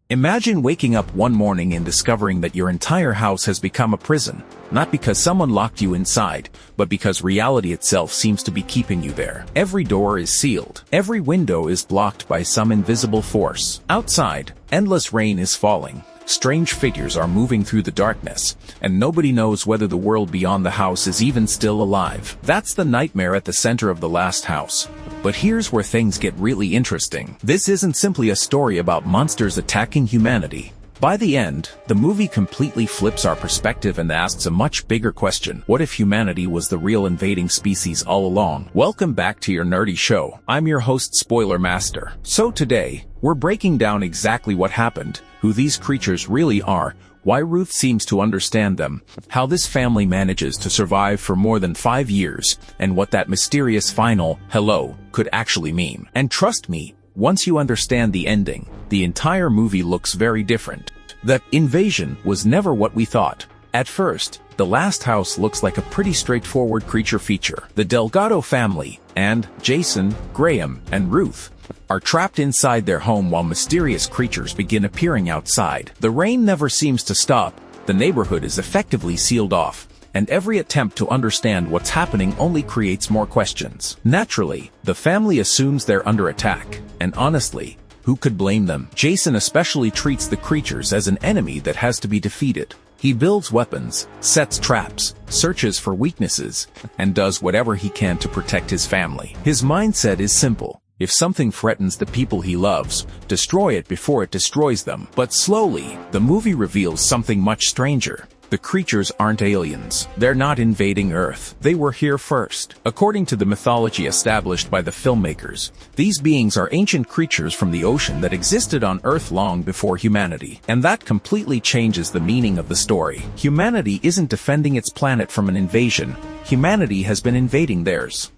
Imagine waking up one morning and discovering that your entire house has become a prison, not because someone locked you inside, but because reality itself seems to be keeping you there. Every door is sealed. Every window is blocked by some invisible force. Outside, endless rain is falling. Strange figures are moving through the darkness, and nobody knows whether the world beyond the house is even still alive. That's the nightmare at the center of The Last House. But here's where things get really interesting. This isn't simply a story about monsters attacking humanity. By the end, the movie completely flips our perspective and asks a much bigger question. What if humanity was the real invading species all along? Welcome back to your nerdy show. I'm your host, Spoiler Master. So today, we're breaking down exactly what happened, who these creatures really are, why Ruth seems to understand them, how this family manages to survive for more than 5 years, and what that mysterious final hello could actually mean. And trust me, once you understand the ending, the entire movie looks very different. The invasion was never what we thought. At first, The Last House looks like a pretty straightforward creature feature. The Delgado family, and Jason, Graham, and Ruth, are trapped inside their home while mysterious creatures begin appearing outside. The rain never seems to stop, the neighborhood is effectively sealed off, and every attempt to understand what's happening only creates more questions. Naturally, the family assumes they're under attack, and honestly, who could blame them? Jason especially treats the creatures as an enemy that has to be defeated. He builds weapons, sets traps, searches for weaknesses, and does whatever he can to protect his family. His mindset is simple. If something threatens the people he loves, destroy it before it destroys them. But slowly, the movie reveals something much stranger. The creatures aren't aliens. They're not invading Earth. They were here first. According to the mythology established by the filmmakers, these beings are ancient creatures from the ocean that existed on Earth long before humanity. And that completely changes the meaning of the story. Humanity isn't defending its planet from an invasion. Humanity has been invading theirs.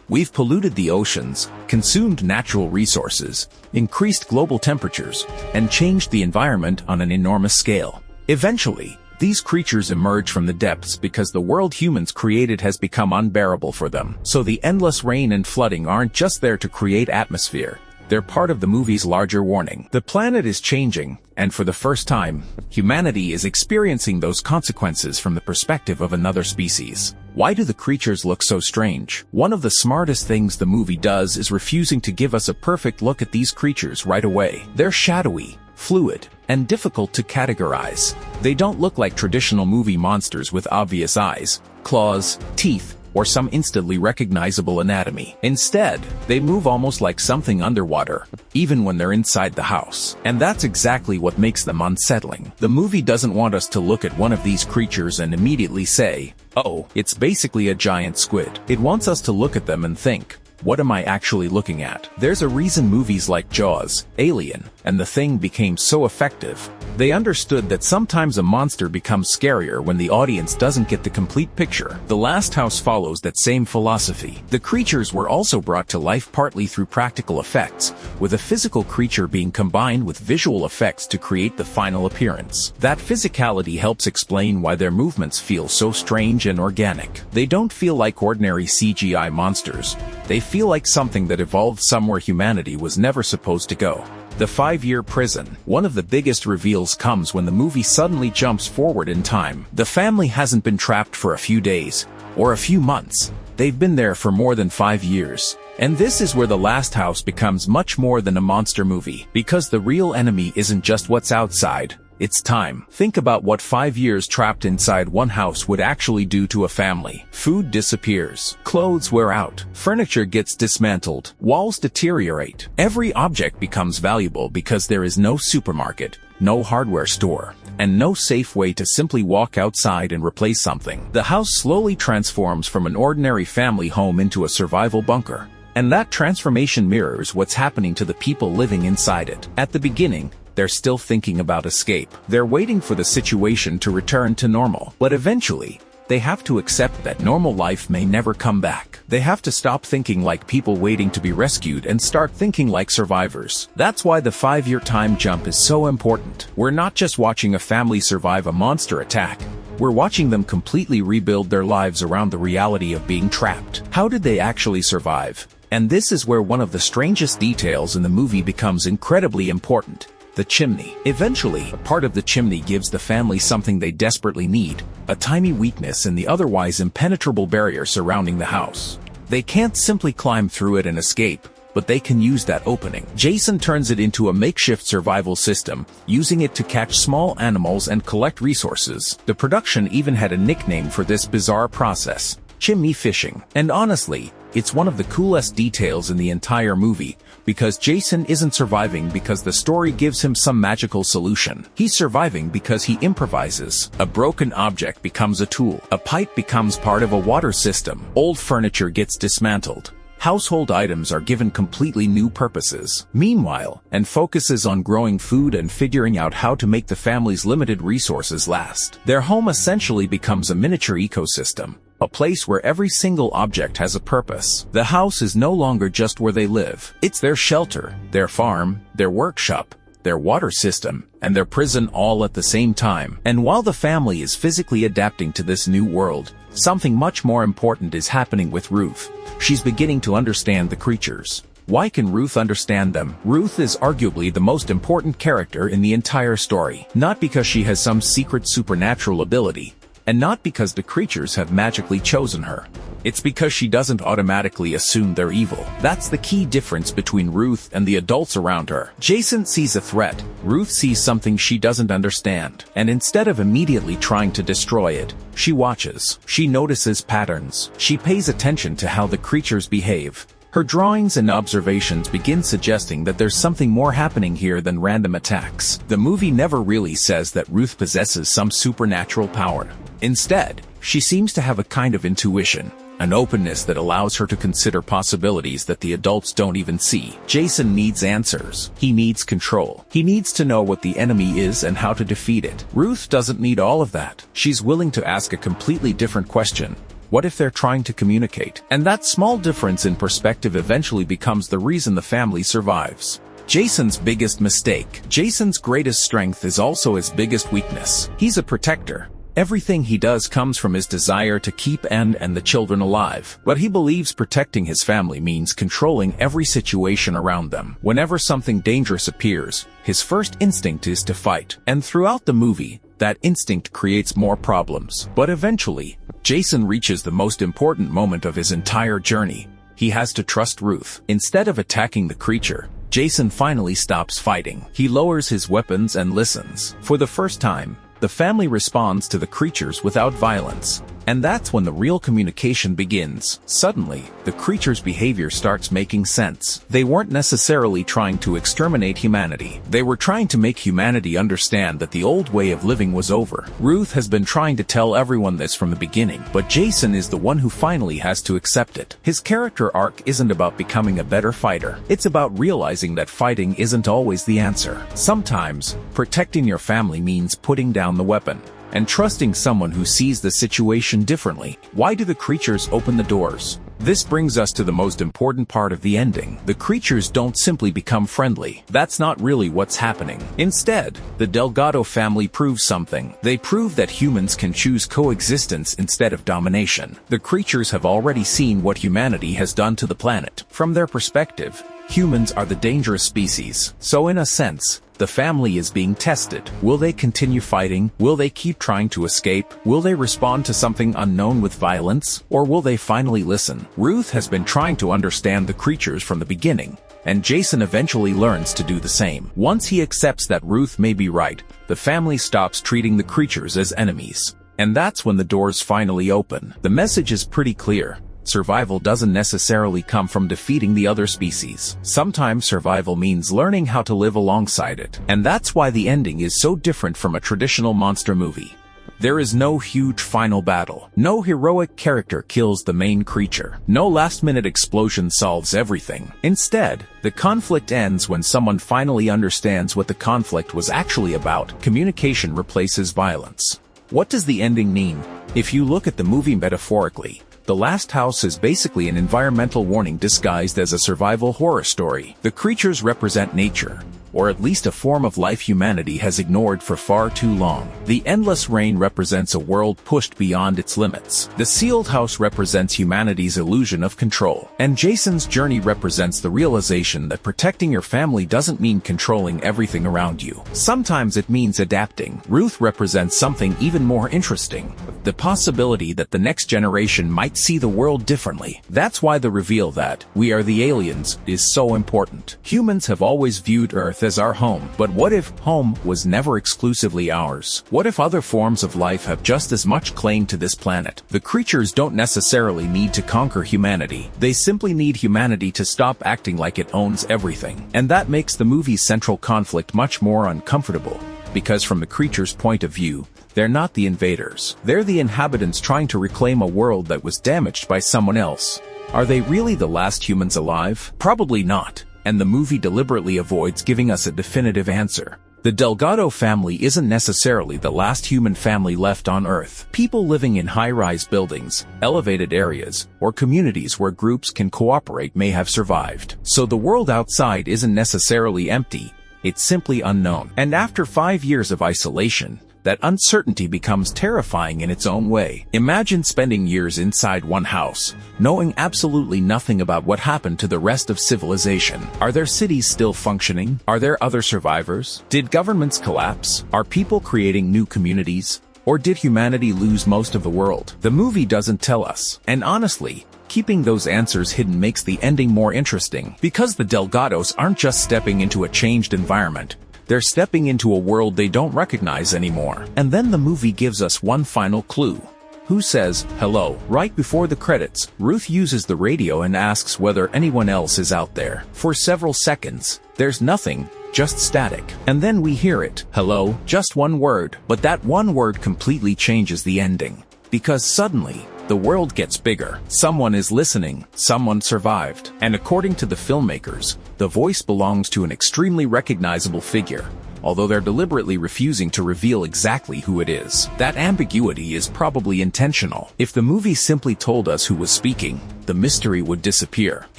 We've polluted the oceans, consumed natural resources, increased global temperatures, and changed the environment on an enormous scale. Eventually, these creatures emerge from the depths because the world humans created has become unbearable for them. So the endless rain and flooding aren't just there to create atmosphere. They're part of the movie's larger warning. The planet is changing, and for the first time, humanity is experiencing those consequences from the perspective of another species. Why do the creatures look so strange? One of the smartest things the movie does is refusing to give us a perfect look at these creatures right away. They're shadowy, fluid, and difficult to categorize. They don't look like traditional movie monsters with obvious eyes, claws, teeth, or some instantly recognizable anatomy. Instead, they move almost like something underwater, even when they're inside the house. And that's exactly what makes them unsettling. The movie doesn't want us to look at one of these creatures and immediately say, oh, it's basically a giant squid. It wants us to look at them and think, what am I actually looking at? There's a reason movies like Jaws, Alien, and The Thing became so effective. They understood that sometimes a monster becomes scarier when the audience doesn't get the complete picture. The Last House follows that same philosophy. The creatures were also brought to life partly through practical effects, with a physical creature being combined with visual effects to create the final appearance. That physicality helps explain why their movements feel so strange and organic. They don't feel like ordinary CGI monsters. They feel like something that evolved somewhere humanity was never supposed to go. The 5-year prison. One of the biggest reveals comes when the movie suddenly jumps forward in time. The family hasn't been trapped for a few days, or a few months. They've been there for more than 5 years. And this is where The Last House becomes much more than a monster movie, because the real enemy isn't just what's outside. It's time. Think about what 5 years trapped inside one house would actually do to a family. Food disappears. Clothes wear out. Furniture gets dismantled. Walls deteriorate. Every object becomes valuable because there is no supermarket, no hardware store, and no safe way to simply walk outside and replace something. The house slowly transforms from an ordinary family home into a survival bunker. And that transformation mirrors what's happening to the people living inside it. At the beginning, they're still thinking about escape. They're waiting for the situation to return to normal. But eventually, they have to accept that normal life may never come back. They have to stop thinking like people waiting to be rescued and start thinking like survivors. That's why the 5-year time jump is so important. We're not just watching a family survive a monster attack. We're watching them completely rebuild their lives around the reality of being trapped. How did they actually survive? And this is where one of the strangest details in the movie becomes incredibly important. the chimney. Eventually, a part of the chimney gives the family something they desperately need, a tiny weakness in the otherwise impenetrable barrier surrounding the house. They can't simply climb through it and escape, but they can use that opening. Jason turns it into a makeshift survival system, using it to catch small animals and collect resources. The production even had a nickname for this bizarre process: chimney fishing. And honestly, it's one of the coolest details in the entire movie, because Jason isn't surviving because the story gives him some magical solution. He's surviving because he improvises. A broken object becomes a tool. A pipe becomes part of a water system. Old furniture gets dismantled. Household items are given completely new purposes. Meanwhile, and focuses on growing food and figuring out how to make the family's limited resources last. Their home essentially becomes a miniature ecosystem, a place where every single object has a purpose. The house is no longer just where they live. It's their shelter, their farm, their workshop, their water system, and their prison all at the same time. And while the family is physically adapting to this new world, something much more important is happening with Ruth. She's beginning to understand the creatures. Why can Ruth understand them? Ruth is arguably the most important character in the entire story. Not because she has some secret supernatural ability, and not because the creatures have magically chosen her. It's because she doesn't automatically assume they're evil. That's the key difference between Ruth and the adults around her. Jason sees a threat. Ruth sees something she doesn't understand. And instead of immediately trying to destroy it, she watches. She notices patterns. She pays attention to how the creatures behave. Her drawings and observations begin suggesting that there's something more happening here than random attacks. The movie never really says that Ruth possesses some supernatural power. Instead, she seems to have a kind of intuition, an openness that allows her to consider possibilities that the adults don't even see. Jason needs answers. He needs control. He needs to know what the enemy is and how to defeat it. Ruth doesn't need all of that. She's willing to ask a completely different question. What if they're trying to communicate? And that small difference in perspective eventually becomes the reason the family survives. Jason's biggest mistake. Jason's greatest strength is also his biggest weakness. He's a protector. Everything he does comes from his desire to keep Anne and the children alive. But he believes protecting his family means controlling every situation around them. Whenever something dangerous appears, his first instinct is to fight. And throughout the movie, that instinct creates more problems. But eventually, Jason reaches the most important moment of his entire journey. He has to trust Ruth. Instead of attacking the creature, Jason finally stops fighting. He lowers his weapons and listens. For the first time, the family responds to the creatures without violence. And that's when the real communication begins. Suddenly, the creature's behavior starts making sense. They weren't necessarily trying to exterminate humanity. They were trying to make humanity understand that the old way of living was over. Ruth has been trying to tell everyone this from the beginning, but Jason is the one who finally has to accept it. His character arc isn't about becoming a better fighter. It's about realizing that fighting isn't always the answer. Sometimes, protecting your family means putting down the weapon and trusting someone who sees the situation differently. Why do the creatures open the doors? This brings us to the most important part of the ending. The creatures don't simply become friendly. That's not really what's happening. Instead, the Delgado family proves something. They prove that humans can choose coexistence instead of domination. The creatures have already seen what humanity has done to the planet. From their perspective, humans are the dangerous species. So in a sense, the family is being tested. Will they continue fighting? Will they keep trying to escape? Will they respond to something unknown with violence? Or will they finally listen? Ruth has been trying to understand the creatures from the beginning, and Jason eventually learns to do the same. Once he accepts that Ruth may be right, the family stops treating the creatures as enemies. And that's when the doors finally open. The message is pretty clear. Survival doesn't necessarily come from defeating the other species. Sometimes survival means learning how to live alongside it. And that's why the ending is so different from a traditional monster movie. There is no huge final battle. No heroic character kills the main creature. No last-minute explosion solves everything. Instead, the conflict ends when someone finally understands what the conflict was actually about. Communication replaces violence. What does the ending mean? If you look at the movie metaphorically, The Last House is basically an environmental warning disguised as a survival horror story. The creatures represent nature, or at least a form of life humanity has ignored for far too long. The endless rain represents a world pushed beyond its limits. The sealed house represents humanity's illusion of control. And Jason's journey represents the realization that protecting your family doesn't mean controlling everything around you. Sometimes it means adapting. Ruth represents something even more interesting: the possibility that the next generation might see the world differently. That's why the reveal that we are the aliens is so important. Humans have always viewed Earth as our home, but what if home was never exclusively ours? What if other forms of life have just as much claim to this planet? The creatures don't necessarily need to conquer humanity. They simply need humanity to stop acting like it owns everything. And that makes the movie's central conflict much more uncomfortable, because from the creatures' point of view, they're not the invaders. They're the inhabitants trying to reclaim a world that was damaged by someone else. Are they really the last humans alive? Probably not, and the movie deliberately avoids giving us a definitive answer. The Delgado family isn't necessarily the last human family left on Earth. People living in high-rise buildings, elevated areas, or communities where groups can cooperate may have survived. So the world outside isn't necessarily empty, it's simply unknown. And after 5 years of isolation, that uncertainty becomes terrifying in its own way. Imagine spending years inside one house, knowing absolutely nothing about what happened to the rest of civilization. Are their cities still functioning? Are there other survivors? Did governments collapse? Are people creating new communities? Or did humanity lose most of the world? The movie doesn't tell us. And honestly, keeping those answers hidden makes the ending more interesting, because the Delgados aren't just stepping into a changed environment. They're stepping into a world they don't recognize anymore. And then the movie gives us one final clue. Who says hello? Right before the credits, Ruth uses the radio and asks whether anyone else is out there. For several seconds, there's nothing, just static. And then we hear it. Hello, just one word. But that one word completely changes the ending. Because suddenly, the world gets bigger. Someone is listening. Someone survived. And according to the filmmakers, the voice belongs to an extremely recognizable figure, although they're deliberately refusing to reveal exactly who it is. That ambiguity is probably intentional. If the movie simply told us who was speaking, the mystery would disappear.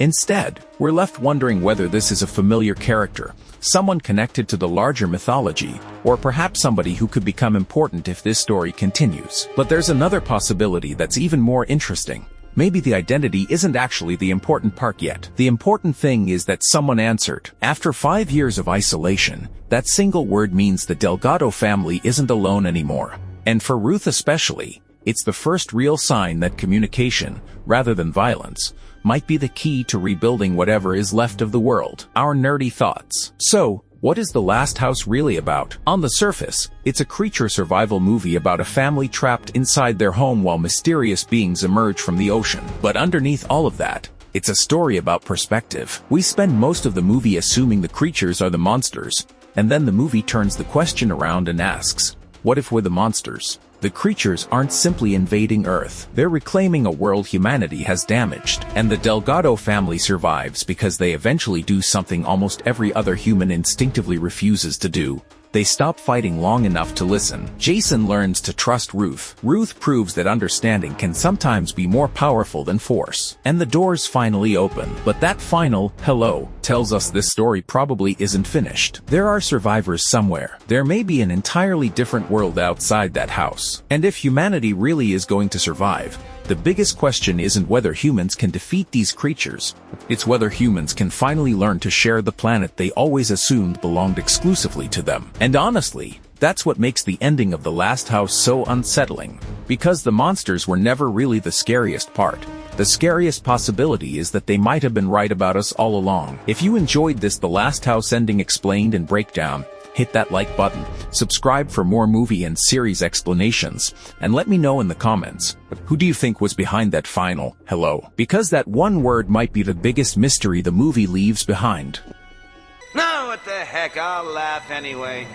Instead, we're left wondering whether this is a familiar character, someone connected to the larger mythology, or perhaps somebody who could become important if this story continues. But there's another possibility that's even more interesting. Maybe the identity isn't actually the important part yet. The important thing is that someone answered. After 5 years of isolation, that single word means the Delgado family isn't alone anymore. And for Ruth especially, it's the first real sign that communication, rather than violence, might be the key to rebuilding whatever is left of the world. Our nerdy thoughts. So, what is The Last House really about? On the surface, it's a creature survival movie about a family trapped inside their home while mysterious beings emerge from the ocean. But underneath all of that, it's a story about perspective. We spend most of the movie assuming the creatures are the monsters, and then the movie turns the question around and asks, what if we're the monsters? The creatures aren't simply invading Earth. They're reclaiming a world humanity has damaged. And the Delgado family survives because they eventually do something almost every other human instinctively refuses to do. They stop fighting long enough to listen. Jason learns to trust Ruth. Ruth proves that understanding can sometimes be more powerful than force. And the doors finally open. But that final hello tells us this story probably isn't finished. There are survivors somewhere. There may be an entirely different world outside that house. And if humanity really is going to survive, the biggest question isn't whether humans can defeat these creatures. It's whether humans can finally learn to share the planet they always assumed belonged exclusively to them. And honestly, that's what makes the ending of The Last House so unsettling. Because the monsters were never really the scariest part. The scariest possibility is that they might have been right about us all along. If you enjoyed this The Last House ending explained and breakdown, hit that like button, subscribe for more movie and series explanations, and let me know in the comments, who do you think was behind that final hello? Because that one word might be the biggest mystery the movie leaves behind. No, what the heck, I'll laugh anyway.